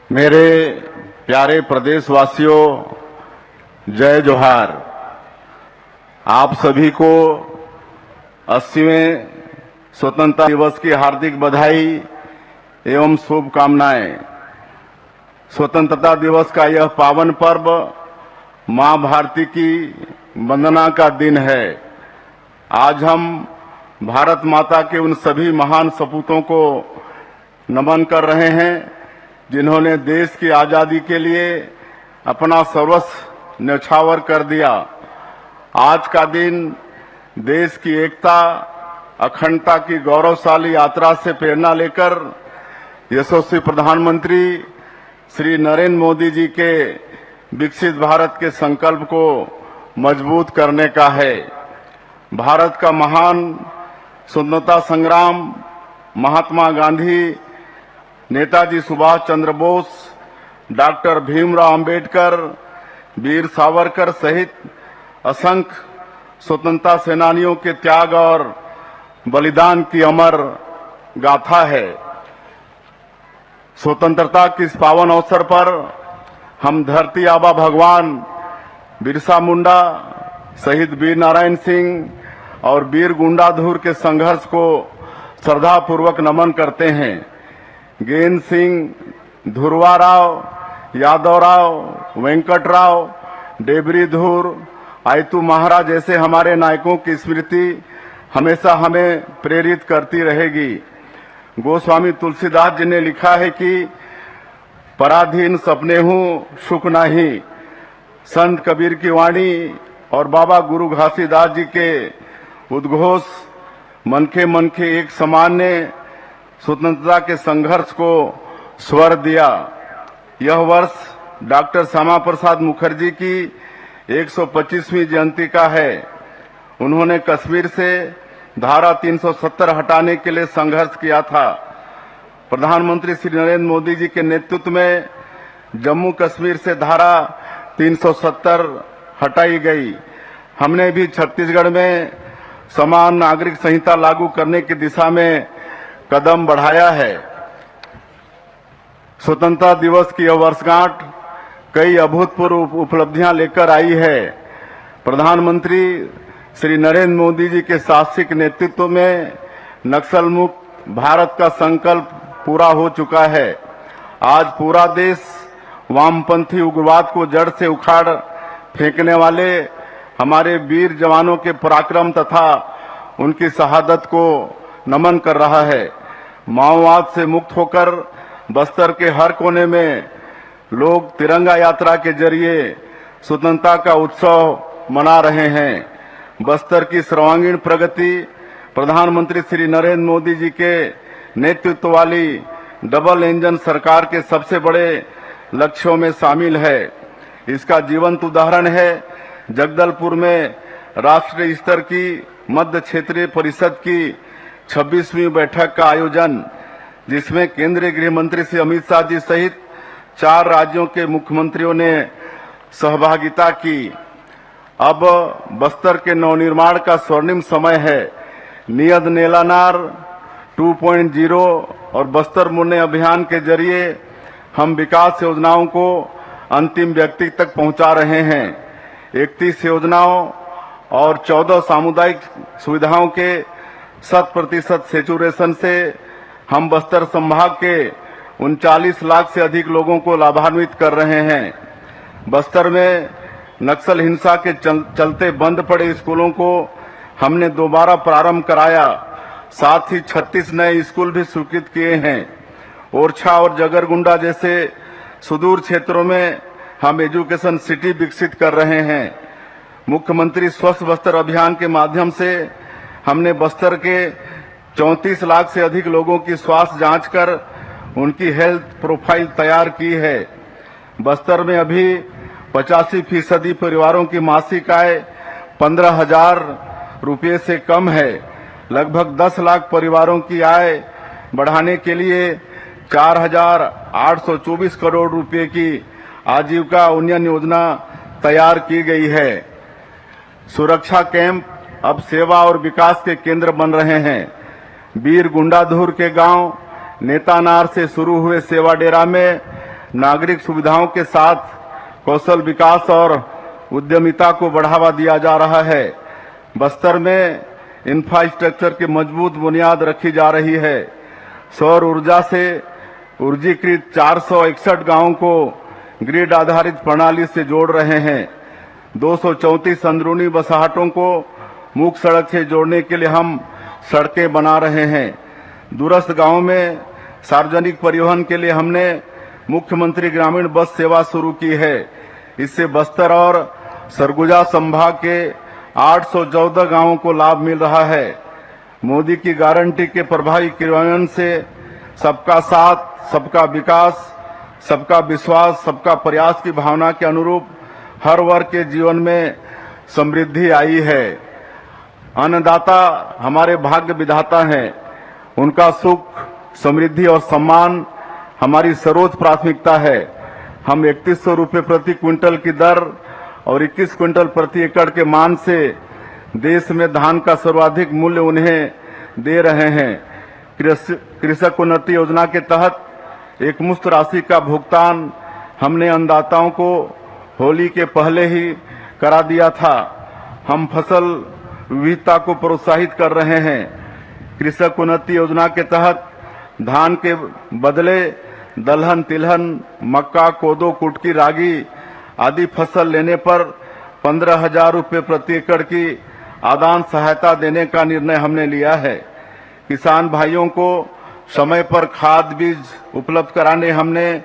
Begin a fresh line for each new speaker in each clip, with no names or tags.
मेरे प्यारे प्रदेशवासियों, जय जोहार। आप सभी को 80वें स्वतंत्रता दिवस की हार्दिक बधाई एवं शुभकामनाएं। स्वतंत्रता दिवस का यह पावन पर्व मां भारती की वंदना का दिन है। आज हम भारत माता के उन सभी महान सपूतों को नमन कर रहे हैं जिन्होंने देश की आजादी के लिए अपना सर्वस्व न्यौछावर कर दिया। आज का दिन देश की एकता, अखंडता की गौरवशाली यात्रा से प्रेरणा लेकर यशस्वी प्रधानमंत्री श्री नरेंद्र मोदी जी के विकसित भारत के संकल्प को मजबूत करने का है। भारत का महान स्वतंत्रता संग्राम महात्मा गांधी, नेताजी सुभाष चंद्र बोस, डॉक्टर भीमराव अंबेडकर, वीर सावरकर सहित असंख्य स्वतंत्रता सेनानियों के त्याग और बलिदान की अमर गाथा है। स्वतंत्रता के इस पावन अवसर पर हम धरती आबा भगवान बिरसा मुंडा, शहीद वीर नारायण सिंह और वीर गुंडाधुर के संघर्ष को श्रद्धापूर्वक नमन करते हैं। गेंद सिंह, धुरवा राव, यादव राव, वेंकटराव, डेबरी धूर, आयतू महाराज जैसे हमारे नायकों की स्मृति हमेशा हमें प्रेरित करती रहेगी। गोस्वामी तुलसीदास जी ने लिखा है कि पराधीन सपने हूँ सुख नाही। संत कबीर की वाणी और बाबा गुरु घासीदास जी के उद्घोष मनखे एक समान ने स्वतंत्रता के संघर्ष को स्वर दिया। यह वर्ष डॉक्टर श्यामा प्रसाद मुखर्जी की 125वीं जयंती का है। उन्होंने कश्मीर से धारा 370 हटाने के लिए संघर्ष किया था। प्रधानमंत्री श्री नरेंद्र मोदी जी के नेतृत्व में जम्मू कश्मीर से धारा 370 हटाई गई। हमने भी छत्तीसगढ़ में समान नागरिक संहिता लागू करने की दिशा में कदम बढ़ाया है। स्वतंत्रता दिवस की यह वर्षगांठ कई अभूतपूर्व उपलब्धियां लेकर आई है। प्रधानमंत्री श्री नरेंद्र मोदी जी के साहसिक नेतृत्व में नक्सल मुक्त भारत का संकल्प पूरा हो चुका है। आज पूरा देश वामपंथी उग्रवाद को जड़ से उखाड़ फेंकने वाले हमारे वीर जवानों के पराक्रम तथा उनकी शहादत को नमन कर रहा है। माओवाद से मुक्त होकर बस्तर के हर कोने में लोग तिरंगा यात्रा के जरिए स्वतंत्रता का उत्सव मना रहे हैं। बस्तर की सर्वांगीण प्रगति प्रधानमंत्री श्री नरेंद्र मोदी जी के नेतृत्व वाली डबल इंजन सरकार के सबसे बड़े लक्ष्यों में शामिल है। इसका जीवंत उदाहरण है जगदलपुर में राष्ट्रीय स्तर की मध्य क्षेत्रीय परिषद की 26वीं बैठक का आयोजन, जिसमें केंद्रीय गृह मंत्री श्री अमित शाह जी सहित 4 राज्यों के मुख्यमंत्रियों ने सहभागिता की। अब बस्तर के नवनिर्माण का स्वर्णिम समय है। नियत नेलानार 2.0 और बस्तर मुन्ने अभियान के जरिए हम विकास योजनाओं को अंतिम व्यक्ति तक पहुंचा रहे हैं। 31 योजनाओं और 14 सामुदायिक सुविधाओं के 100% सेचुरेशन से हम बस्तर संभाग के 39 लाख से अधिक लोगों को लाभान्वित कर रहे हैं। बस्तर में नक्सल हिंसा के चलते बंद पड़े स्कूलों को हमने दोबारा प्रारंभ कराया। साथ ही 36 नए स्कूल भी स्वीकृत किए हैं। ओरछा और जगरगुंडा जैसे सुदूर क्षेत्रों में हम एजुकेशन सिटी विकसित कर रहे हैं। मुख्यमंत्री स्वस्थ बस्तर अभियान के माध्यम से हमने बस्तर के 34 लाख से अधिक लोगों की स्वास्थ्य जांच कर उनकी हेल्थ प्रोफाइल तैयार की है। बस्तर में अभी 85% परिवारों की मासिक आय 15,000 रुपये से कम है। लगभग 10 लाख परिवारों की आय बढ़ाने के लिए 4,824 करोड़ रुपए की आजीविका उन्नयन योजना तैयार की गई है। सुरक्षा कैंप अब सेवा और विकास के केंद्र बन रहे हैं। वीर गुंडाधुर के गांव नेतानार से शुरू हुए सेवा डेरा में नागरिक सुविधाओं के साथ कौशल विकास और उद्यमिता को बढ़ावा दिया जा रहा है। बस्तर में इंफ्रास्ट्रक्चर की मजबूत बुनियाद रखी जा रही है। सौर ऊर्जा से ऊर्जीकृत 461 गांवों को ग्रिड आधारित प्रणाली से जोड़ रहे हैं। 234 अंदरूनी बसाहटों को मुख्य सड़क से जोड़ने के लिए हम सड़कें बना रहे हैं। दूरस्थ गांवों में सार्वजनिक परिवहन के लिए हमने मुख्यमंत्री ग्रामीण बस सेवा शुरू की है। इससे बस्तर और सरगुजा संभाग के 814 गांवों को लाभ मिल रहा है। मोदी की गारंटी के प्रभावी क्रियान्वयन से सबका साथ, सबका विकास, सबका विश्वास, सबका प्रयास की भावना के अनुरूप हर वर्ग के जीवन में समृद्धि आई है। अन्नदाता हमारे भाग्य विधाता हैं। उनका सुख, समृद्धि और सम्मान हमारी सर्वोच्च प्राथमिकता है। हम 3100 रुपये प्रति क्विंटल की दर और 21 क्विंटल प्रति एकड़ के मान से देश में धान का सर्वाधिक मूल्य उन्हें दे रहे हैं। कृषक उन्नति योजना के तहत एक मुश्त राशि का भुगतान हमने अन्नदाताओं को होली के पहले ही करा दिया था। हम फसल विविधता को प्रोत्साहित कर रहे हैं। कृषक उन्नति योजना के तहत धान के बदले दलहन, तिलहन, मक्का, कोदो, कुटकी, रागी आदि फसल लेने पर 15,000 रुपये प्रति एकड़ की आदान सहायता देने का निर्णय हमने लिया है। किसान भाइयों को समय पर खाद बीज उपलब्ध कराने हमने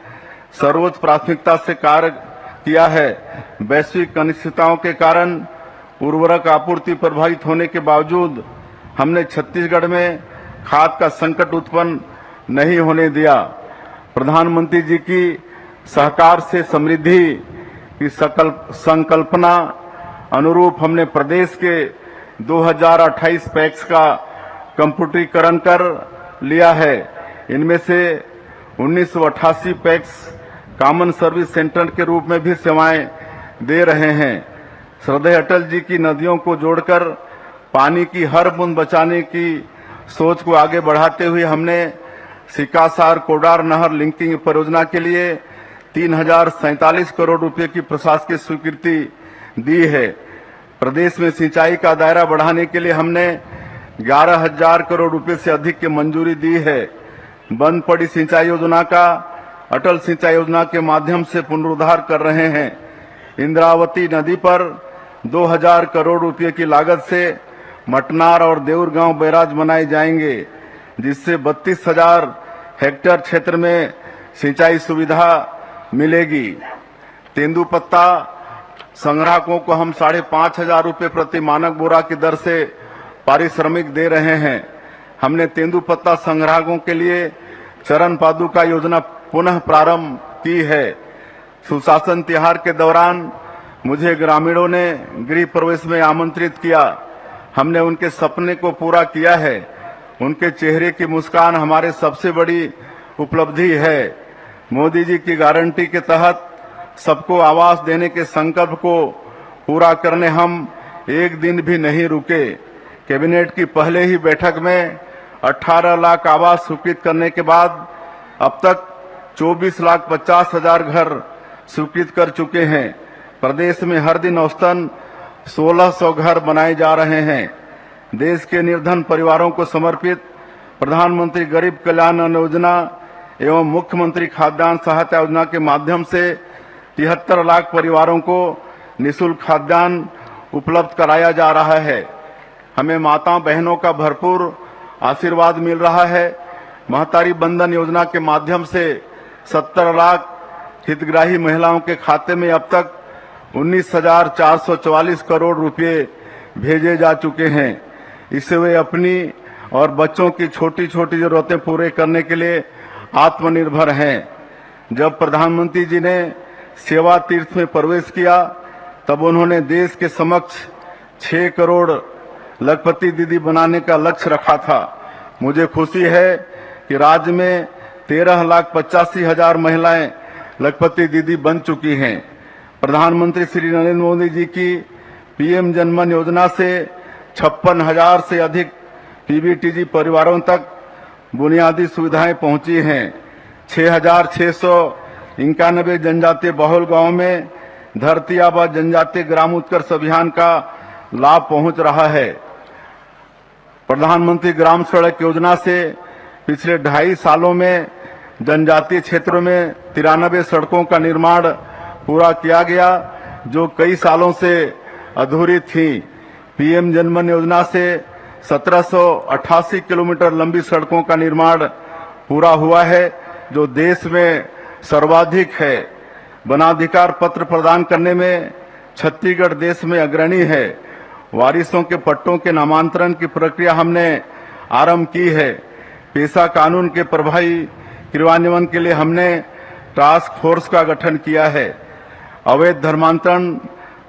सर्वोच्च प्राथमिकता से कार्य किया है। वैश्विक अनिश्चितताओं के कारण उर्वरक आपूर्ति प्रभावित होने के बावजूद हमने छत्तीसगढ़ में खाद का संकट उत्पन्न नहीं होने दिया। प्रधानमंत्री जी की सहकार से समृद्धि की संकल्पना अनुरूप हमने प्रदेश के 2028 पैक्स का कंप्यूटरीकरण कर लिया है। इनमें से 1988 पैक्स कॉमन सर्विस सेंटर के रूप में भी सेवाएं दे रहे हैं। श्रद्धेय अटल जी की नदियों को जोड़कर पानी की हर बूंद बचाने की सोच को आगे बढ़ाते हुए हमने सिकासार कोडार नहर लिंकिंग परियोजना के लिए 3047 करोड़ रुपए की प्रशासकीय स्वीकृति दी है। प्रदेश में सिंचाई का दायरा बढ़ाने के लिए हमने 11,000 करोड़ रुपए से अधिक की मंजूरी दी है। बंद पड़ी सिंचाई योजना का अटल सिंचाई योजना के माध्यम से पुनरुद्धार कर रहे हैं। इंद्रावती नदी पर 2,000 करोड़ रुपए की लागत से मटनार और देउर गांव बैराज बनाए जाएंगे, जिससे 32,000 हेक्टेयर क्षेत्र में सिंचाई सुविधा मिलेगी। तेंदुपत्ता संग्राहकों को हम 5,500 रुपये प्रति मानक बोरा की दर से पारिश्रमिक दे रहे हैं। हमने तेंदुपत्ता संग्राहकों के लिए चरण पादुका योजना पुनः प्रारंभ की है। सुशासन त्योहार के दौरान मुझे ग्रामीणों ने गृह प्रवेश में आमंत्रित किया। हमने उनके सपने को पूरा किया है। उनके चेहरे की मुस्कान हमारे सबसे बड़ी उपलब्धि है। मोदी जी की गारंटी के तहत सबको आवास देने के संकल्प को पूरा करने हम एक दिन भी नहीं रुके। कैबिनेट की पहले ही बैठक में 18 लाख आवास स्वीकृत करने के बाद अब तक 24,50,000 घर स्वीकृत कर चुके हैं। प्रदेश में हर दिन औसतन 1,600 घर बनाए जा रहे हैं। देश के निर्धन परिवारों को समर्पित प्रधानमंत्री गरीब कल्याण अन्न योजना एवं मुख्यमंत्री खाद्यान्न सहायता योजना के माध्यम से 73 लाख परिवारों को निःशुल्क खाद्यान्न उपलब्ध कराया जा रहा है। हमें माताओं बहनों का भरपूर आशीर्वाद मिल रहा है। महतारी बंधन योजना के माध्यम से 70 लाख हितग्राही महिलाओं के खाते में अब तक 19,444 करोड़ रुपए भेजे जा चुके हैं। इससे वे अपनी और बच्चों की छोटी छोटी जरूरतें पूरे करने के लिए आत्मनिर्भर हैं। जब प्रधानमंत्री जी ने सेवा तीर्थ में प्रवेश किया तब उन्होंने देश के समक्ष 6 करोड़ लखपति दीदी बनाने का लक्ष्य रखा था। मुझे खुशी है कि राज्य में 13,85,000 महिलाएं लखपति दीदी बन चुकी हैं। प्रधानमंत्री श्री नरेंद्र मोदी जी की पीएम जनमन योजना से 56,000 से अधिक पीबीटीजी परिवारों तक बुनियादी सुविधाएं पहुंची हैं। 91 जनजातीय बहुल गांव में धरती आबा जनजातीय ग्राम उत्कर्ष अभियान का लाभ पहुंच रहा है। प्रधानमंत्री ग्राम सड़क योजना से पिछले 2.5 सालों में जनजातीय क्षेत्रों में 93 सड़कों का निर्माण पूरा किया गया, जो कई सालों से अधूरी थी। पीएम जनमन योजना से 1788 किलोमीटर लंबी सड़कों का निर्माण पूरा हुआ है, जो देश में सर्वाधिक है। वनाधिकार पत्र प्रदान करने में छत्तीसगढ़ देश में अग्रणी है। वारिसों के पट्टों के नामांतरण की प्रक्रिया हमने आरंभ की है। पेशा कानून के प्रभावी क्रियान्वयन के लिए हमने टास्क फोर्स का गठन किया है। अवैध धर्मांतरण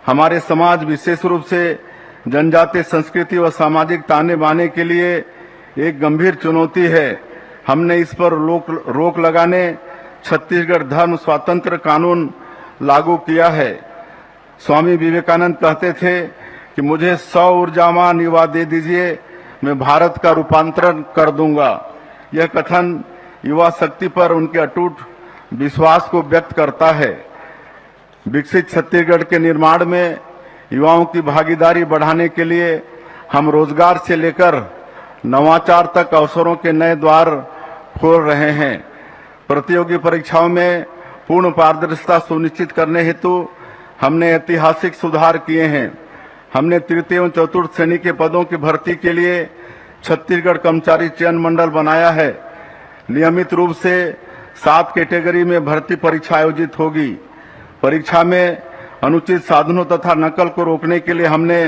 हमारे समाज, विशेष रूप से जनजातीय संस्कृति व सामाजिक ताने बाने के लिए एक गंभीर चुनौती है। हमने इस पर रोक लगाने छत्तीसगढ़ धर्म स्वातंत्र कानून लागू किया है। स्वामी विवेकानंद कहते थे कि मुझे 100 ऊर्जावान युवा दे दीजिए, मैं भारत का रूपांतरण कर दूंगा। यह कथन युवा शक्ति पर उनके अटूट विश्वास को व्यक्त करता है। विकसित छत्तीसगढ़ के निर्माण में युवाओं की भागीदारी बढ़ाने के लिए हम रोजगार से लेकर नवाचार तक अवसरों के नए द्वार खोल रहे हैं। प्रतियोगी परीक्षाओं में पूर्ण पारदर्शिता सुनिश्चित करने हेतु हमने ऐतिहासिक सुधार किए हैं। हमने तृतीय एवं चतुर्थ श्रेणी के पदों की भर्ती के लिए छत्तीसगढ़ कर्मचारी चयन मंडल बनाया है। नियमित रूप से 7 कैटेगरी में भर्ती परीक्षा आयोजित होगी। परीक्षा में अनुचित साधनों तथा नकल को रोकने के लिए हमने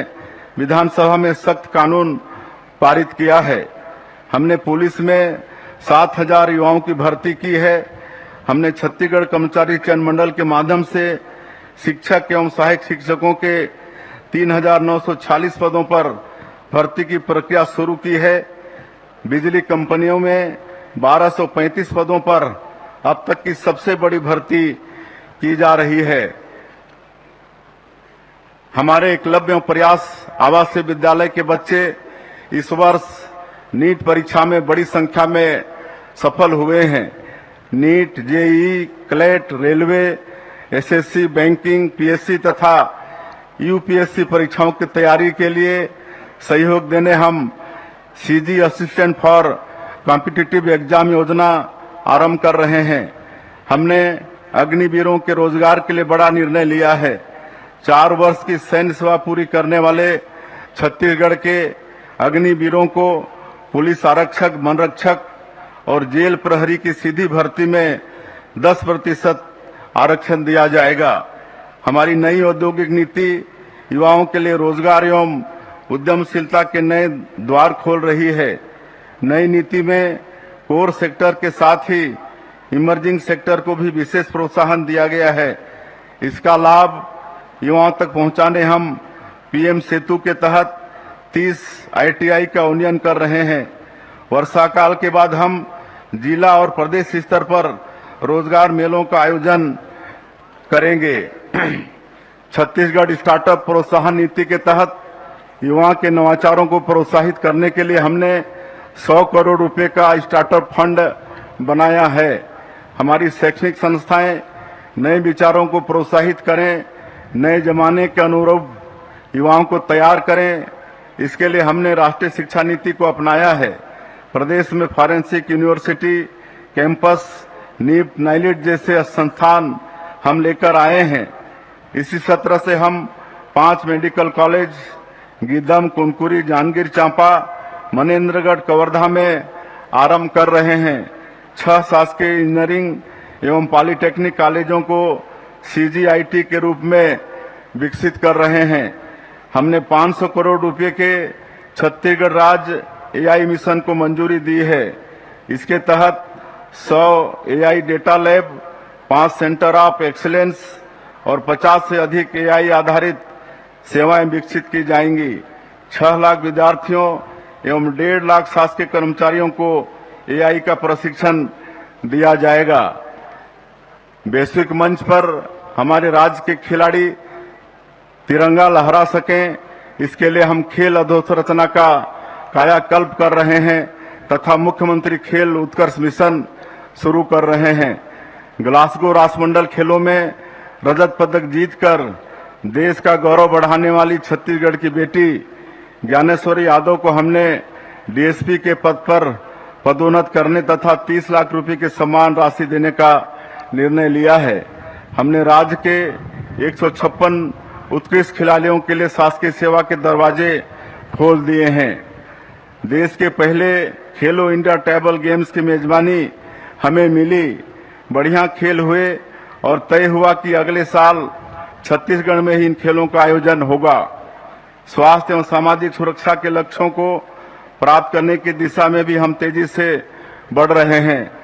विधानसभा में सख्त कानून पारित किया है। हमने पुलिस में 7000 युवाओं की भर्ती की है। हमने छत्तीसगढ़ कर्मचारी चयन मंडल के माध्यम से शिक्षक एवं सहायक शिक्षकों के 3946 पदों पर भर्ती की प्रक्रिया शुरू की है। बिजली कंपनियों में 1235 पदों पर अब तक की सबसे बड़ी भर्ती की जा रही है। हमारे एकलव्य एवं प्रयास आवासीय विद्यालय के बच्चे इस वर्ष नीट परीक्षा में बड़ी संख्या में सफल हुए हैं। NEET, JEE, CLAT, railway, SSC, banking, PSC तथा यूपीएससी परीक्षाओं की तैयारी के लिए सहयोग देने हम CG assistant for competitive exam योजना आरंभ कर रहे हैं। हमने अग्निवीरों के रोजगार के लिए बड़ा निर्णय लिया है। 4 वर्ष की सैन्य सेवा पूरी करने वाले छत्तीसगढ़ के अग्निवीरों को पुलिस आरक्षक, वनरक्षक और जेल प्रहरी की सीधी भर्ती में 10% आरक्षण दिया जाएगा। हमारी नई औद्योगिक नीति युवाओं के लिए रोजगार एवं उद्यमशीलता के नए द्वार खोल रही है। नई नीति में कोर सेक्टर के साथ ही इमर्जिंग सेक्टर को भी विशेष प्रोत्साहन दिया गया है। इसका लाभ युवाओं तक पहुंचाने हम पीएम सेतु के तहत 30 आईटीआई का उन्नयन कर रहे हैं। वर्षा काल के बाद हम जिला और प्रदेश स्तर पर रोजगार मेलों का आयोजन करेंगे। छत्तीसगढ़ स्टार्टअप प्रोत्साहन नीति के तहत युवाओं के नवाचारों को प्रोत्साहित करने के लिए हमने 100 करोड़ रुपए का स्टार्टअप फंड बनाया है। हमारी शैक्षणिक संस्थाएं नए विचारों को प्रोत्साहित करें, नए जमाने के अनुरूप युवाओं को तैयार करें। इसके लिए हमने राष्ट्रीय शिक्षा नीति को अपनाया है। प्रदेश में forensic university, campus, NEET, NIELIT जैसे संस्थान हम लेकर आए हैं। इसी सत्र से हम 5 मेडिकल कॉलेज गिदम, कुनकुरी, जांजगीर चांपा, मनेन्द्रगढ़, कवर्धा में आरंभ कर रहे हैं। 6 शासकीय इंजीनियरिंग एवं पॉलिटेक्निक कॉलेजों को सीजीआईटी के रूप में विकसित कर रहे हैं। हमने 500 करोड़ रुपए के छत्तीसगढ़ राज्य एआई मिशन को मंजूरी दी है। इसके तहत 100 AI data lab, 5 centre of excellence और 50 से अधिक एआई आधारित सेवाएं विकसित की जाएंगी। 6 लाख विद्यार्थियों एवं 1.5 लाख शासकीय कर्मचारियों को एआई का प्रशिक्षण दिया जाएगा। वैश्विक मंच पर हमारे राज्य के खिलाड़ी तिरंगा लहरा सकें, इसके लिए हम खेल अधोसंरचना का कायाकल्प कर रहे हैं तथा मुख्यमंत्री खेल उत्कर्ष मिशन शुरू कर रहे हैं। ग्लासगो राष्ट्रमंडल खेलों में रजत पदक जीतकर देश का गौरव बढ़ाने वाली छत्तीसगढ़ की बेटी ज्ञानेश्वरी यादव को हमने डीएसपी के पद पर पदोन्नत करने तथा 30 लाख रुपए की सम्मान राशि देने का निर्णय लिया है। हमने राज्य के 156 उत्कृष्ट खिलाड़ियों के लिए शासकीय सेवा के दरवाजे खोल दिए हैं। देश के पहले खेलो इंडिया टेबल गेम्स की मेजबानी हमें मिली। बढ़िया खेल हुए और तय हुआ कि अगले साल छत्तीसगढ़ में ही इन खेलों का आयोजन होगा। स्वास्थ्य एवं सामाजिक सुरक्षा के लक्ष्यों को प्राप्त करने की दिशा में भी हम तेजी से बढ़ रहे हैं।